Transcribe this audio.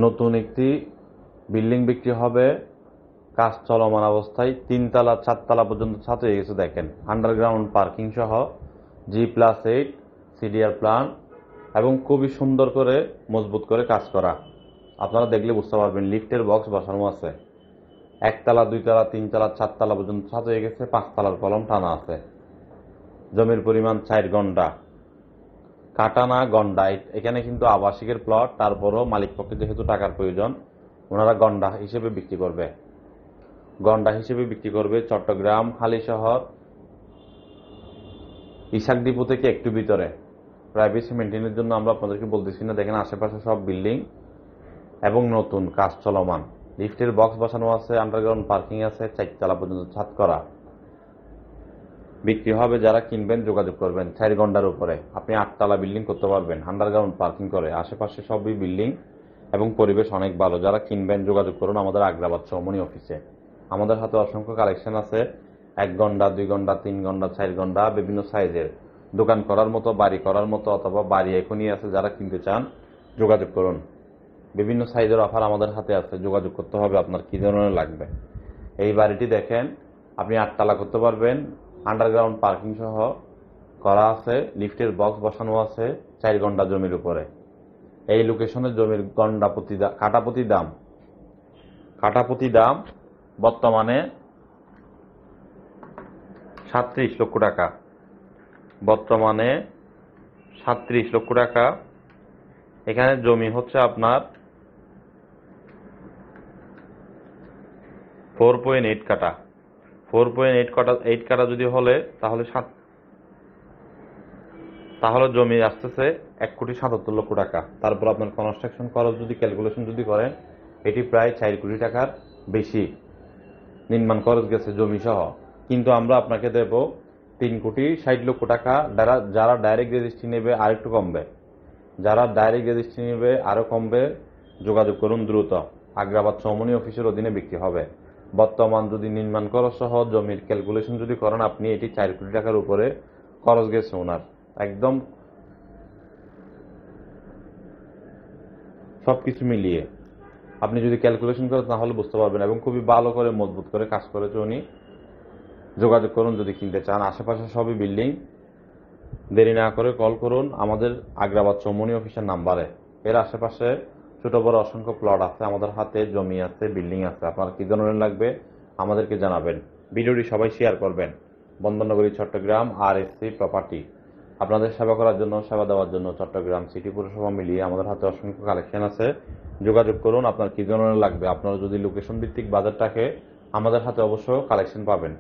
নতুন একটি বিল্ডিং বিক্রি হবে, কাজ চলমান অবস্থায় 3 তলা 4 তলা পর্যন্ত ছাদ হয়ে গেছে। দেখেন, আন্ডারগ্রাউন্ড পার্কিং সহ G+8 সিডিআর প্ল্যান এবং খুবই সুন্দর করে মজবুত করে কাজ করা। আপনারা দেখলে বুঝতে পারবেন। লিফটের বক্স বসানো আছে। 1 তলা 2 তলা 3 তলা 4 তলা পর্যন্ত ছাদ হয়ে গেছে। 5 তলার কলম টানা আছে। জমির পরিমাণ 4 গন্ডা, কাটা না গন্ডা। এখানে কিন্তু আবাসিকের প্লট, তারপরও মালিক পক্ষে যেহেতু টাকার প্রয়োজন, ওনারা গন্ডা হিসেবে বিক্রি করবে। চট্টগ্রাম হালিশহর ইসাক ডিপো থেকে একটু ভিতরে। প্রাইভেসি মেনটেনের জন্য আমরা আপনাদেরকে বলতেছি না। দেখেন, আশেপাশে সব বিল্ডিং এবং নতুন কাজ চলমান। লিফটের বক্স বসানো আছে, আন্ডারগ্রাউন্ড পার্কিং আছে, 4 তলা পর্যন্ত ছাদ করা। বিক্রি হবে। যারা কিনবেন যোগাযোগ করবেন। 4 গন্ডার উপরে আপনি 8 তলা বিল্ডিং করতে পারবেন আন্ডারগ্রাউন্ড পার্কিং করে। আশেপাশে সবই বিল্ডিং এবং পরিবেশ অনেক ভালো। যারা কিনবেন যোগাযোগ করুন আমাদের আগ্রাবাদ চৌমনি অফিসে। আমাদের হাতে অসংখ্য কালেকশন আছে। 1 গন্ডা, 2 গন্ডা, 3 গন্ডা, 4 গন্ডা, বিভিন্ন সাইজের। দোকান করার মতো, বাড়ি করার মতো, অথবা বাড়ি এখনই আছে। যারা কিনতে চান যোগাযোগ করুন। বিভিন্ন সাইজের অফার আমাদের হাতে আছে। যোগাযোগ করতে হবে আপনার কি ধরনের লাগবে। এই বাড়িটি দেখেন, আপনি 8 তলা করতে পারবেন। আন্ডারগ্রাউন্ড পার্কিং সহ করা আছে। লিফটের বক্স বসানো আছে 4 গন্ডা জমির উপরে। এই লোকেশনের জমির কাটাপতি দাম বর্তমানে 37 লক্ষ টাকা। 37 লক্ষ টাকা। এখানে জমি হচ্ছে আপনার 4.8 কাটা। 4.8 কাটা যদি হলে তাহলে জমি আসতেছে 1,77,00,000 টাকা। তারপর আপনার কনস্ট্রাকশন খরচ যদি ক্যালকুলেশন যদি করেন, এটি প্রায় 4 কোটি টাকার বেশি নির্মাণ খরচ গেছে জমি সহ। কিন্তু আমরা আপনাকে দেব 3,60,00,000 টাকা। যারা ডাইরেক্ট রেজিস্ট্রি নেবে আরেকটু কমবে। আরো কমবে। যোগাযোগ করুন দ্রুত। আগ্রাবাদ চৌমনি অফিসের অধীনে বিক্রি হবে। বর্তমান যদি নির্মাণ খরচ সহ জমির ক্যালকুলেশন যদি করেন, আপনি এটি 4 কোটি টাকার উপরে খরচ গেছে ওনার। একদম সবকিছু মিলিয়ে আপনি যদি ক্যালকুলেশন করেন তাহলে বুঝতে পারবেন। এবং খুবই ভালো করে মজবুত করে কাজ করেছে উনি। যোগাযোগ করুন যদি কিনতে চান। আশেপাশে সবই বিল্ডিং। দেরি না করে কল করুন আমাদের আগ্রাবাদ চৌমনি অফিসের নাম্বারে। এর আশেপাশে ছোট বড় অসংখ্য প্লট আছে। আমাদের হাতে জমি আছে, বিল্ডিং আছে। আপনার কি ধরনের লাগবে আমাদেরকে জানাবেন। ভিডিওটি সবাই শেয়ার করবেন। বন্দরনগরী চট্টগ্রাম RSC প্রপার্টি আপনাদের সেবা দেওয়ার জন্য চট্টগ্রাম সিটি পৌরসভা মিলিয়ে আমাদের হাতে অসংখ্য কালেকশন আছে। যোগাযোগ করুন আপনার কি ধরনের লাগবে। আপনারা যদি লোকেশন ভিত্তিক বাজার থাকে, আমাদের হাতে অবশ্য কালেকশন পাবেন।